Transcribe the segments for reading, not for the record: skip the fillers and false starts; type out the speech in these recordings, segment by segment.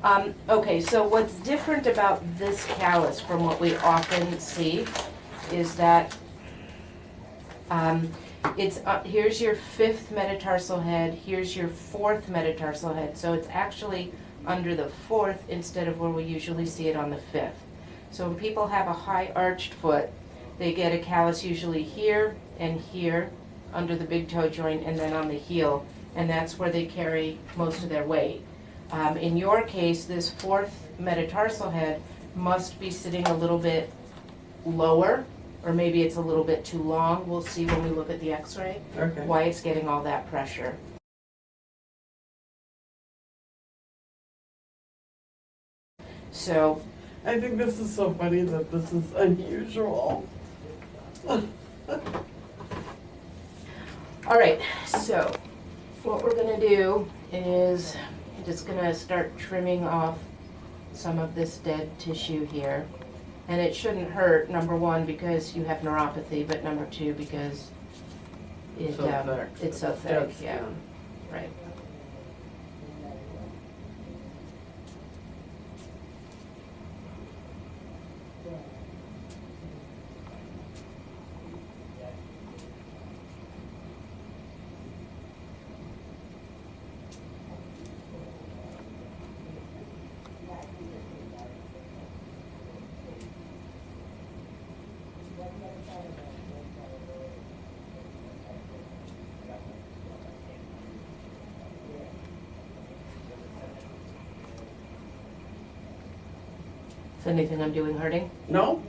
Okay, so what's different about this callus from what we often see is that here's your fifth metatarsal head, here's your fourth metatarsal head, so it's actually under the fourth instead of where we usually see it on the fifth. So when people have a high arched foot, they get a callus usually here and here under the big toe joint and then on the heel, and that's where they carry most of their weight. In your case, this fourth metatarsal head must be sitting a little bit lower, or maybe it's a little bit too long. We'll see when we look at the x-ray why it's getting all that pressure. So I think this is so funny that this is unusual. all right, so what we're gonna do is I'm just gonna start trimming off some of this dead tissue here. And it shouldn't hurt, number one, because you have neuropathy, but number two, because it's so thick, yeah, right. Is anything I'm doing hurting? No?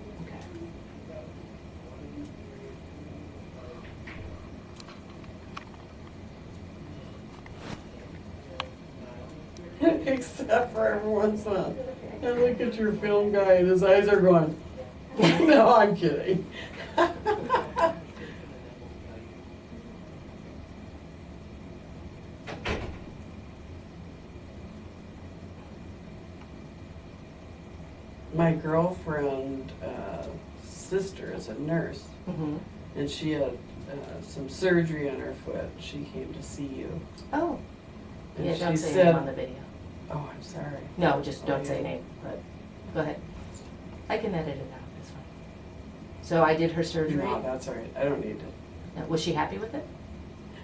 Okay. Except for every once in a while. I look at your film guy and his eyes are going, no, I'm kidding. My girlfriend's sister is a nurse, and she had some surgery on her foot. She came to see you. Oh. And yeah, don't she say said, name on the video. Oh, I'm sorry. No, just don't say name, but go ahead. I can edit it out, that's fine. So I did her surgery? No, that's all right. I don't need it. Was she happy with it?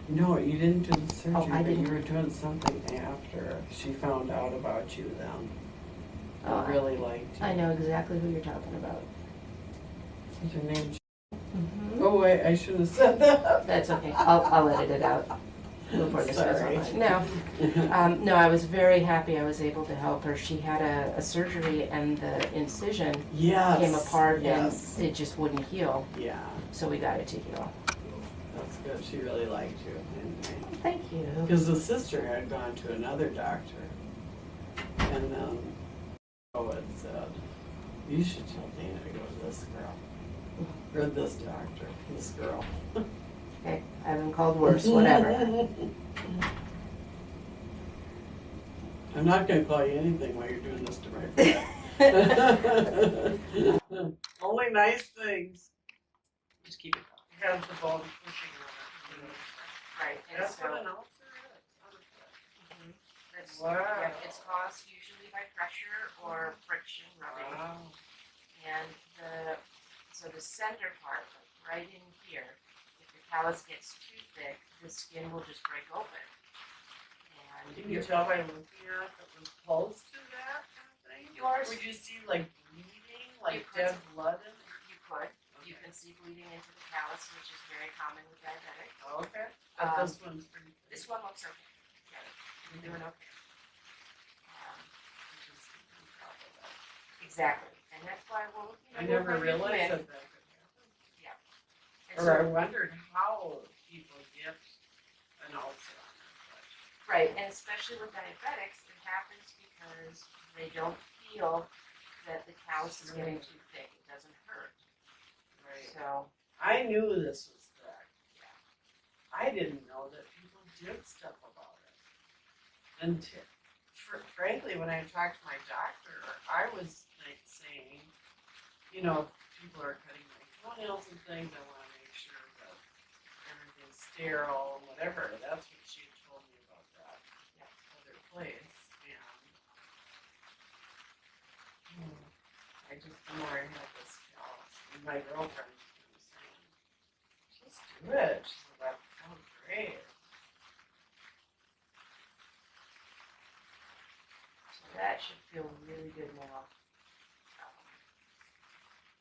No, you didn't do the surgery, I but didn't. you were doing something after. She found out about you then. Oh, I really liked you. I know exactly who you're talking about. What's your name? Mm-hmm. Oh, wait, I should have said that. That's okay. I'll edit it out before this goes Sorry. online. No. No, I was very happy I was able to help her. She had a surgery and the incision came apart and it just wouldn't heal. Yeah. So we got it to heal. That's good. She really liked you. Thank you. Because the sister had gone to another doctor, and then had said, you should tell Dana to go to this girl. Or this doctor, this girl. Okay, I haven't called worse, whatever. I'm not going to call you anything while you're doing this to my friend. Only nice things. Just keep it It has the bone pushing on it. right. That's what an ulcer is. That's, Wow. Yeah, it's caused usually by pressure or friction rubbing. Wow. And so the center part, like right in here, if the callus gets too thick, the skin will just break open. And Can you tell by looking at it that it was close to that kind of thing? Yours? Would you see like bleeding, like You could. dead blood in it? You could. Okay. You can see bleeding into the callus, which is very common with diabetics. Okay. But this one's pretty clean. This one looks okay. Yeah, you're doing okay. Exactly, and that's why we'll. I never realized that that could happen. Yeah. And Or I so, wondered how people get an ulcer on their foot. right, and especially with diabetics, it happens because they don't feel that the callus is getting too thick. It doesn't hurt. Right. So. I knew this was thick. Yeah. I didn't know that people did stuff about it. And frankly, when I talked to my doctor, I was like saying, you know, people are cutting my toenails and things, I want to make sure that everything's sterile, whatever. That's what she had told me about that other place. And I just know I had this callus, and my girlfriend was saying, just do it. She said, that sounds great. So that should feel really good now.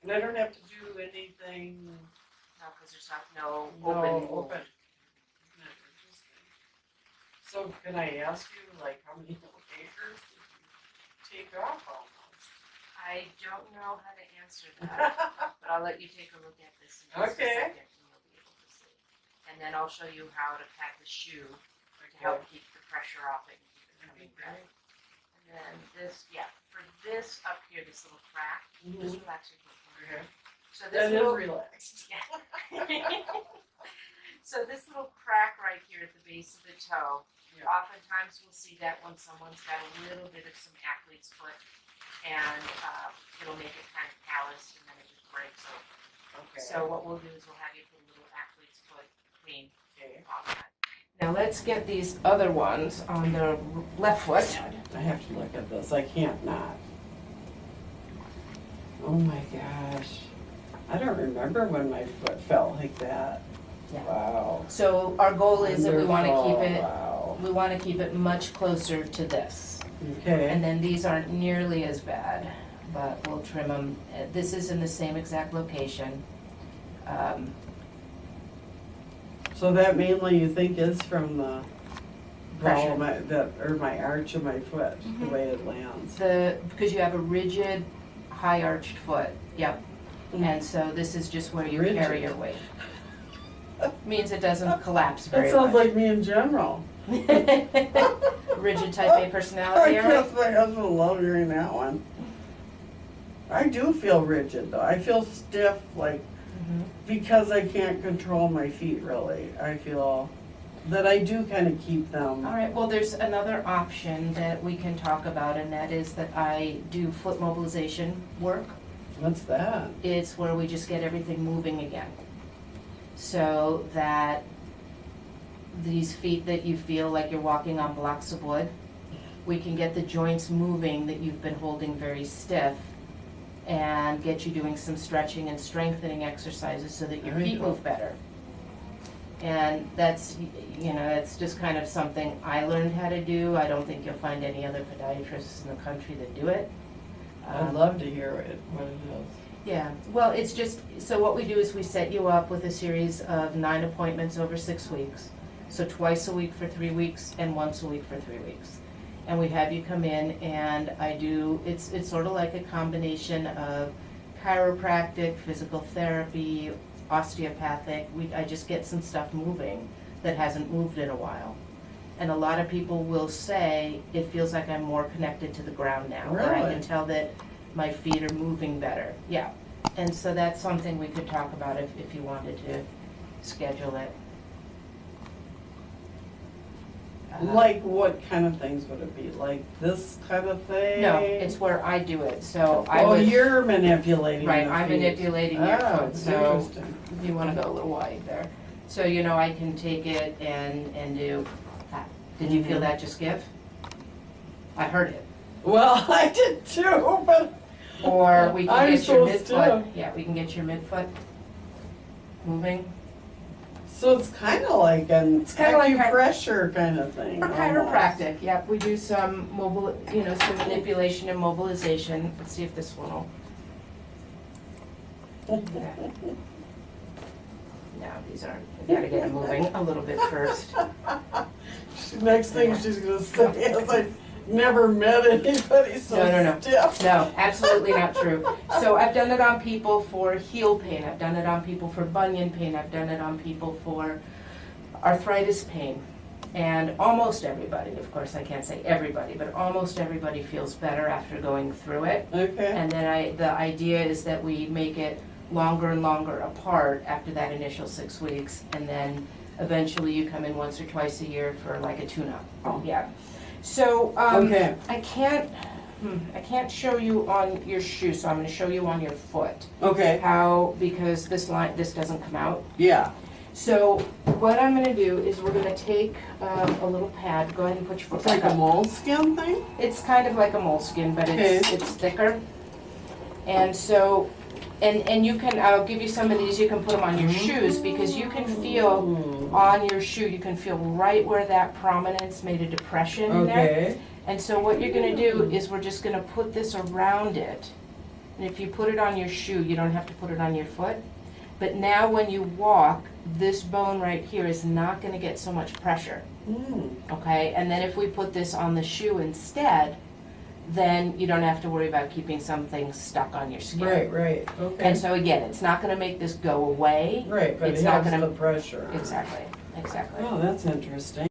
And I don't have to do anything. No, because there's no Open. open. Isn't that interesting? So can I ask you, like, how many acres did you take off almost? I don't know how to answer that, but I'll let you take a look at this in just Okay. a second and you'll be able to see. And then I'll show you how to pat the shoe to help keep the pressure off it and keep it coming back. And then this, for this up here, this little crack, just relax your foot. Okay. So That this is little, relaxed. so this little crack right here at the base of the toe, Yeah. oftentimes we'll see that when someone's got a little bit of some athlete's foot, and it'll make it kind of calloused, and then it just breaks open. Okay. So what we'll do is we'll have you put a little athlete's foot cream Okay. on that. Now let's get these other ones on the left foot. I have to look at this. I can't not. Oh my gosh. I don't remember when my foot felt like that. Yeah. Wow. So our goal is that we want to keep Wonderful. it. Wow. We want to keep it much closer to this. Okay. And then these aren't nearly as bad, but we'll trim them. This is in the same exact location. So that mainly you think is from the Pressure. ball of my arch of my foot, the Mhm. way it lands. Because you have a rigid, high arched foot, yep. Mm. And so this is just where you Rigid. carry your weight. Means it doesn't collapse very That sounds much. like me in general. Rigid type A I personality, all right? guess my husband will love hearing that one. I do feel rigid though. I feel stiff, like, Mhm. because I can't control my feet really. I feel that I do kind of keep them. All right, well, there's another option that we can talk about, and that is that I do foot mobilization work. What's that? It's where we just get everything moving again. So that these feet that you feel like you're walking on blocks of wood, we can get the joints moving that you've been holding very stiff and get you doing some stretching and strengthening exercises so that your Very feet cool. move better. And that's, it's just kind of something I learned how to do. I don't think you'll find any other podiatrists in the country that do it. I'd love to hear what it is. Yeah, well, it's just, so what we do is we set you up with a series of 9 appointments over 6 weeks. So twice a week for 3 weeks and once a week for 3 weeks. And we have you come in and I do, it's sort of like a combination of chiropractic, physical therapy, osteopathic. I just get some stuff moving that hasn't moved in a while. And a lot of people will say, it feels like I'm more connected to the ground now. Or I Really? can tell that my feet are moving better. Yeah. And so that's something we could talk about if you wanted to schedule it. Like what kind of things would it be? Like this kind of thing? No, it's where I do it. So I would, you're manipulating right, the I'm feet. manipulating your Oh, foot. So interesting. if you want to go a little wide there. So, I can take it and do that. Did you feel that just give? I heard it. Well, I did too, but Or we can I'm get your so midfoot. stiff. Yeah, we can get your midfoot moving. so it's kind of like an kinda like acupressure kind of thing. Or almost. chiropractic, yep. We do some some manipulation and mobilization. Let's see if this one will. No, these aren't. We gotta get them moving a little bit first. Next thing she's gonna say is I've never met anybody so No. stiff. No, absolutely not true. So I've done it on people for heel pain. I've done it on people for bunion pain. I've done it on people for arthritis pain. And almost everybody, of course I can't say everybody, but almost everybody feels better after going through it. Okay. And then the idea is that we make it longer and longer apart after that initial 6 weeks. And then eventually you come in once or twice a year for like a tune-up. Yeah. So, Okay. I can't show you on your shoe, so I'm gonna show you on your foot. Okay. Because this doesn't come out. Yeah. So what I'm gonna do is we're gonna take a little pad, go ahead and put your foot It's like back a up. moleskin thing? It's kind of like a moleskin, but it's thicker. And so, and you can, I'll give you some of these, you can put them on your shoes, because you can feel on your shoe, you can feel right where that prominence made a depression in there. Okay. And so what you're gonna do is we're just gonna put this around it. And if you put it on your shoe, you don't have to put it on your foot. But now when you walk, this bone right here is not gonna get so much pressure, okay? And then if we put this on the shoe instead, then you don't have to worry about keeping something stuck on your skin. Right, right, okay. And so again, it's not gonna make this go away. Right, but it's it not helps gonna- the pressure. Exactly, exactly. Oh, that's interesting.